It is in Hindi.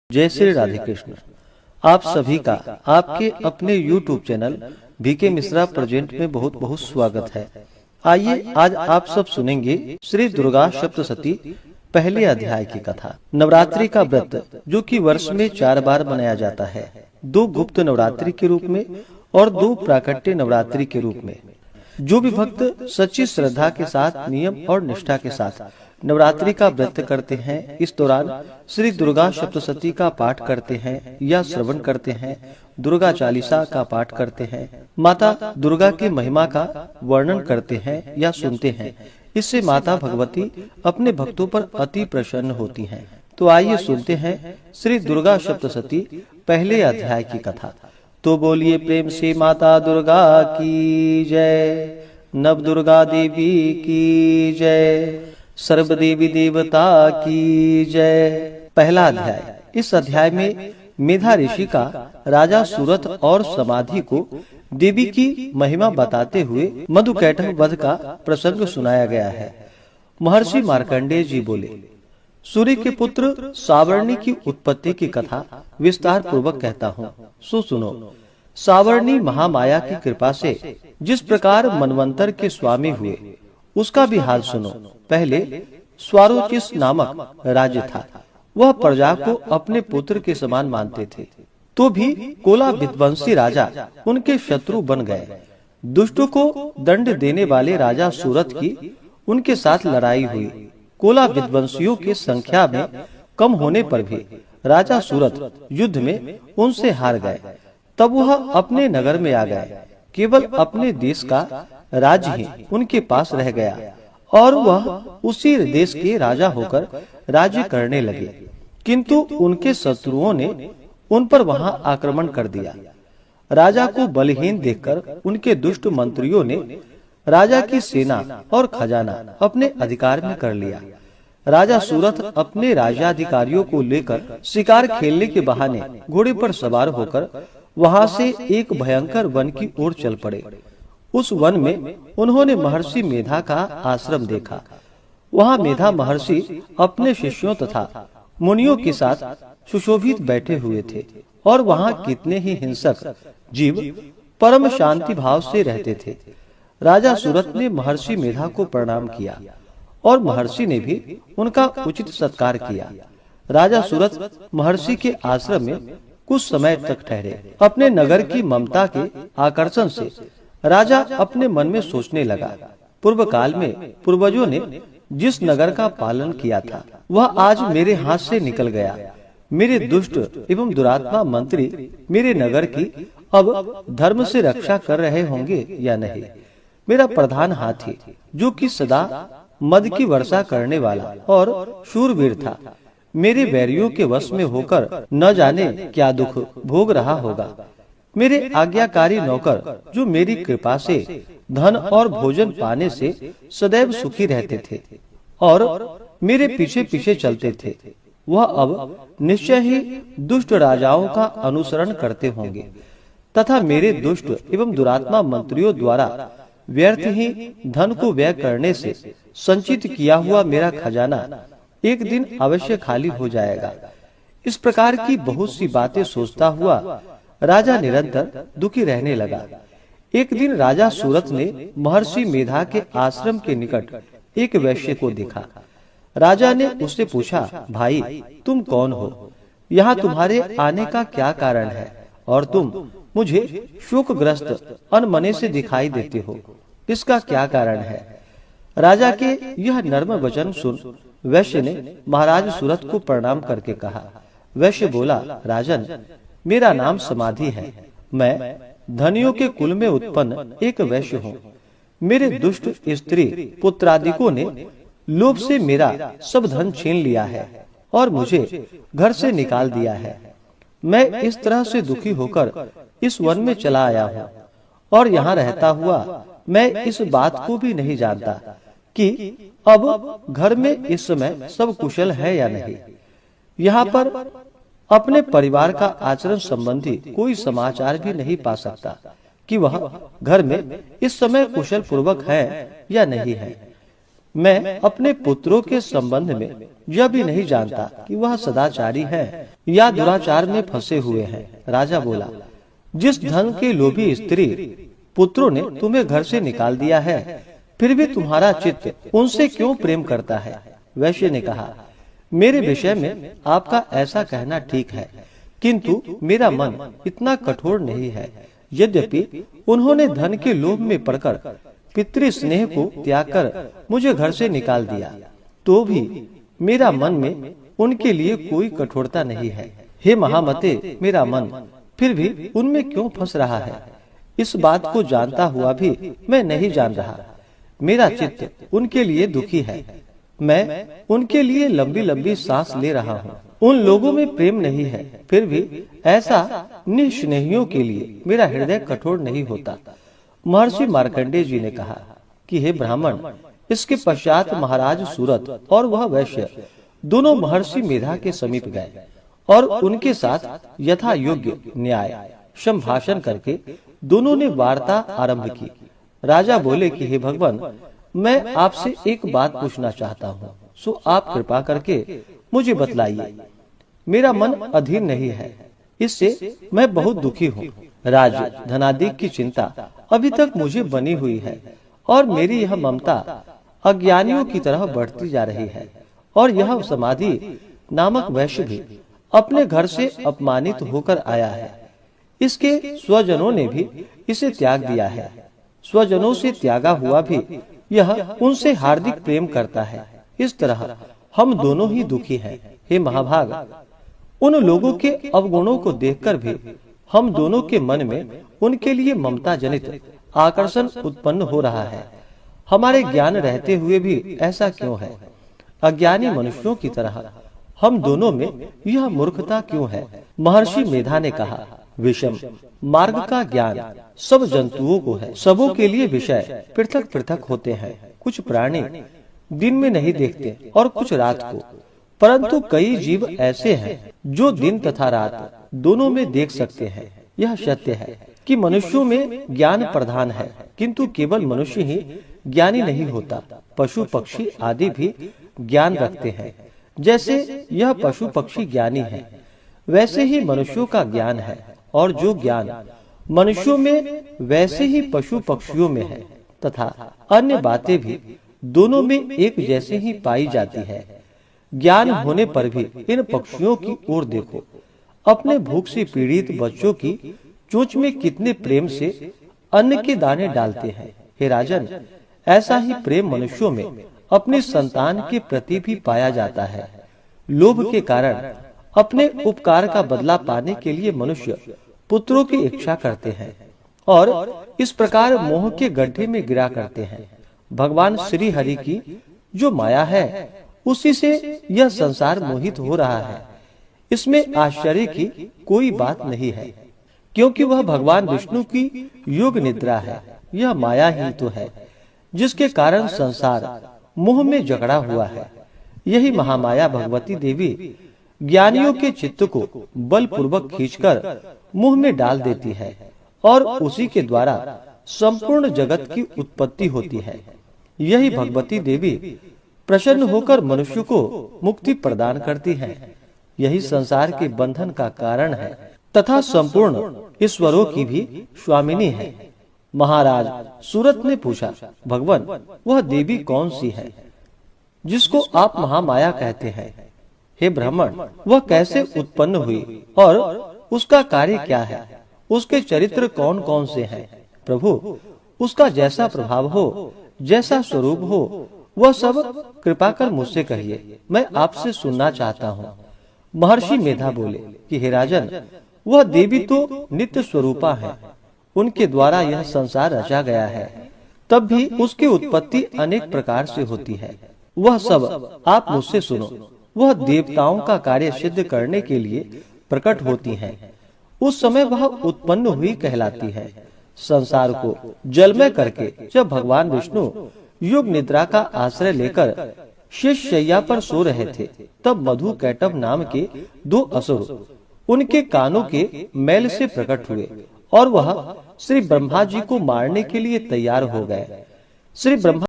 जय श्री राधे कृष्ण। आप सभी का आपके अपने YouTube channel BK Mishra present में बहुत बहुत स्वागत है। आइए आज आप सब सुनेंगे श्री दुर्गा सप्तशती पहले अध्याय की कथा। नवरात्रि का व्रत जो कि वर्ष में 4 बार मनाया जाता है, 2 गुप्त नवरात्रि के रूप में और 2 प्राकट्य नवरात्रि के रूप में। जो भी भक्त सच्ची श्रद्धा के साथ, नियम और निष्ठा के साथ नवरात्रि का व्रत करते हैं, इस दौरान श्री दुर्गा सप्तशती का पाठ करते हैं या श्रवण करते हैं, दुर्गा चालीसा का पाठ करते हैं, माता दुर्गा की महिमा का वर्णन करते हैं या सुनते हैं, इससे माता भगवती अपने भक्तों पर अति प्रसन्न होती हैं। तो आइए सुनते हैं श्री दुर्गा सप्तशती पहले अध्याय की कथा। तो बोलिए प्रेम से माता दुर्गा की जय, नव दुर्गा देवी की जय, सर्व देवी देवता की जय। पहला अध्याय। इस अध्याय में मेधा ऋषि का राजा सूरत और समाधि को देवी की महिमा बताते हुए मधुकैटभ वध का प्रसंग सुनाया गया है। महर्षि मार्कंडेय जी बोले, सूर्य के पुत्र सावर्णी की उत्पत्ति की कथा विस्तार पूर्वक कहता हूँ, सो सुनो। सावर्णी महामाया की कृपा से जिस प्रकार मनवंतर के स्वामी हुए, उसका भी हाल सुनो। पहले स्वारोचिस नामक राज्य था। वह प्रजा को अपने पुत्र के समान मानते थे, तो भी कोला विध्वंसी राजा उनके शत्रु बन गए। दुष्टों को दंड देने वाले राजा सूरत की उनके साथ लड़ाई हुई। कोला विध्वंसियों की संख्या में कम होने पर भी राजा सूरत युद्ध में उनसे हार गए। तब वह अपने नगर में आ गए। केवल अपने देश का राज्य ही उनके पास रह गया और वह उसी देश के राजा होकर राज्य करने लगे। किंतु उनके शत्रुओं ने उन पर वहां आक्रमण कर दिया। राजा को बलहीन देखकर उनके दुष्ट मंत्रियों ने राजा की सेना और खजाना अपने अधिकार में कर लिया। राजा सूरत अपने राज्याधिकारियों को लेकर शिकार खेलने के बहाने घोड़े पर सवार होकर वहां से एक भयंकर वन की ओर चल पड़े। उस वन में उन्होंने महर्षि मेधा का आश्रम देखा। वहां मेधा महर्षि अपने शिष्यों तथा मुनियों के साथ सुशोभित बैठे हुए थे और वहां कितने ही हिंसक जीव परम शांति भाव से रहते थे। राजा सूरत ने महर्षि मेधा को प्रणाम किया और महर्षि ने भी उनका उचित सत्कार किया। राजा सूरत महर्षि के आश्रम में कुछ समय तक ठहरे। अपने नगर की ममता के आकर्षण से राजा अपने मन में सोचने लगा, पूर्व काल में पूर्वजों ने जिस नगर का पालन किया था, वह आज मेरे हाथ से निकल गया। मेरे दुष्ट एवं दुरात्मा मंत्री मेरे नगर की अब धर्म से रक्षा कर रहे होंगे या नहीं। मेरा प्रधान हाथी, जो कि सदा मद की वर्षा करने वाला और शूरवीर था, मेरे बैरियों के वश में होकर न जाने क्या दुख भोग रहा होगा। मेरे आज्ञाकारी नौकर, जो मेरी कृपा से धन और भोजन पाने से सदैव सुखी रहते थे और मेरे पीछे पीछे चलते थे, वह अब निश्चय ही दुष्ट राजाओं का अनुसरण करते होंगे तथा मेरे दुष्ट एवं दुरात्मा मंत्रियों द्वारा व्यर्थ ही धन को व्यय करने से संचित किया हुआ मेरा खजाना एक दिन अवश्य खाली हो जाएगा। इस प्रकार की बहुत सी बातें सोचता हुआ राजा निरंतर दुखी रहने लगा। एक दिन राजा सूरत ने महर्षि मेधा के आश्रम के निकट एक वैश्य को देखा। राजा ने उससे पूछा, भाई तुम कौन हो? यहाँ तुम्हारे आने का क्या कारण है और तुम मुझे शोकग्रस्त अनमने से दिखाई देते हो, इसका क्या कारण है? राजा के यह नर्म वचन सुन वैश्य ने महाराज सूरत को प्रणाम करके कहा। वैश्य बोला, राजन, मेरा नाम समाधि है। मैं धनियों के कुल में उत्पन्न एक वैश्य हूँ। मेरे दुष्ट स्त्री पुत्रादिकों ने लोभ से मेरा सब धन छीन लिया है और मुझे घर से निकाल दिया है। मैं इस तरह से दुखी होकर इस वन में चला आया हूँ और यहाँ रहता हुआ मैं इस बात को भी नहीं जानता कि अब घर में इस समय सब कुशल है या नहीं। यहाँ पर अपने परिवार का आचरण संबंधी कोई समाचार भी नहीं पा सकता कि वह घर में इस समय कुशल पूर्वक है या नहीं है। मैं अपने पुत्रों के संबंध में यह भी नहीं जानता कि वह सदाचारी है या दुराचार में फंसे हुए हैं। राजा बोला, जिस धन के लोभी स्त्री पुत्रों ने तुम्हें घर से निकाल दिया है, फिर भी तुम्हारा चित्त उनसे क्यों प्रेम करता है? वैश्य ने कहा, मेरे विषय में आपका ऐसा कहना ठीक है, किंतु मेरा मन इतना कठोर नहीं है। यद्यपि उन्होंने धन के लोभ में पड़कर पितृ स्नेह को त्याग कर मुझे घर से निकाल दिया, तो भी मेरा मन में उनके लिए कोई कठोरता नहीं है। हे महामते, मेरा मन फिर भी उनमें क्यों फंस रहा है? इस बात को जानता हुआ भी मैं नहीं जान रहा। मेरा चित्त उनके लिए दुखी है। मैं उनके लिए लंबी लंबी सांस ले रहा हूँ। उन लोगों में प्रेम नहीं है, फिर भी ऐसा निस्नेहियों के लिए मेरा हृदय कठोर नहीं होता। महर्षि मार्कंडेय जी ने कहा कि हे ब्राह्मण, इसके पश्चात महाराज सूरत और वह वैश्य दोनों महर्षि मेधा के समीप गए और उनके साथ यथा योग्य न्याय संभाषण करके दोनों ने वार्ता आरंभ की। राजा बोले कि हे भगवान, मैं आपसे एक बात पूछना चाहता हूँ, सो आप कृपा करके मुझे बतलाइए। मेरा मन अधीर नहीं है, इससे मैं बहुत दुखी हूँ। राज्य धनादि की चिंता अभी तक मुझे बनी हुई है और मेरी यह ममता अज्ञानियों की तरह बढ़ती जा रही है। और यह समाधि नामक वैश्य भी अपने घर से अपमानित होकर आया है। इसके स्वजनों ने भी इसे त्याग दिया है। स्वजनों से त्यागा हुआ भी यह उनसे हार्दिक प्रेम करता है। इस तरह हम दोनों ही दुखी हैं। हे महाभाग, उन लोगों के अवगुणों को देखकर भी हम दोनों के मन में उनके लिए ममता जनित आकर्षण उत्पन्न हो रहा है। हमारे ज्ञान रहते हुए भी ऐसा क्यों है? अज्ञानी मनुष्यों की तरह हम दोनों में यह मूर्खता क्यों है? महर्षि मेधा ने कहा, विषम मार्ग का ज्ञान सब जंतुओं को है। सबों के लिए विषय पृथक पृथक होते हैं। कुछ प्राणी दिन में नहीं देखते और कुछ रात को, परंतु कई जीव ऐसे हैं जो दिन तथा रात दोनों में देख सकते हैं। यह सत्य है कि मनुष्यों में ज्ञान प्रधान है, किंतु केवल मनुष्य ही ज्ञानी नहीं होता। पशु पक्षी आदि भी ज्ञान रखते हैं। जैसे यह पशु पक्षी ज्ञानी है, वैसे ही मनुष्यों का ज्ञान है। और जो ज्ञान मनुष्यों में वैसे ही पशु पक्षियों में है तथा अन्य बातें भी दोनों में एक जैसे ही पाई जाती है। ज्ञान होने पर भी इन पक्षियों की ओर देखो। अपने भूख से पीड़ित बच्चों की चोंच में कितने प्रेम से अन्न के दाने डालते हैं। हे राजन, ऐसा ही प्रेम मनुष्यों में अपनी संतान के प्रति भी पाया जाता है। लोभ के कारण अपने उपकार का बदला पाने के लिए मनुष्य पुत्रों की इच्छा करते हैं और इस प्रकार मोह के गड्ढे में गिरा करते हैं। भगवान श्री हरि की जो माया है, उसी से यह संसार मोहित हो रहा है। इसमें आश्चर्य की कोई बात नहीं है, क्योंकि वह भगवान विष्णु की योग निद्रा है। यह माया ही तो है जिसके कारण संसार मोह में जकड़ा हुआ है। यही महामाया भगवती देवी ज्ञानियों के चित्त को बलपूर्वक खींचकर मुंह में डाल देती है और उसी के द्वारा संपूर्ण जगत की उत्पत्ति होती है। यही भगवती देवी प्रसन्न होकर मनुष्य को मुक्ति प्रदान करती है। यही संसार के बंधन का कारण है तथा संपूर्ण ईश्वरों की भी स्वामिनी है। महाराज सूरत ने पूछा, भगवान, वह देवी कौन सी है जिसको आप महामाया कहते हैं? हे ब्राह्मण, वह कैसे उत्पन्न हुई और उसका कार्य क्या है? उसके चरित्र कौन कौन से हैं? प्रभु, उसका जैसा प्रभाव हो, जैसा स्वरूप हो, वह सब कृपा कर मुझसे कहिए, मैं आपसे सुनना चाहता हूँ। महर्षि मेधा बोले कि हे राजन, वह देवी तो नित्य स्वरूपा है। उनके द्वारा यह संसार रचा गया है, तब भी उसकी उत्पत्ति अनेक प्रकार से होती है। वह सब आप मुझसे सुनो। वह देवताओं का कार्य सिद्ध करने के लिए प्रकट होती हैं। उस समय वह उत्पन्न हुई कहलाती है। संसार को जलमय करके जब भगवान विष्णु योग निद्रा का आश्रय लेकर शेष शैया पर सो रहे थे, तब मधु कैटभ नाम के दो असुर उनके कानों के मैल से प्रकट हुए और वह श्री ब्रह्मा जी को मारने के लिए तैयार हो गए। श्री ब्रह्मा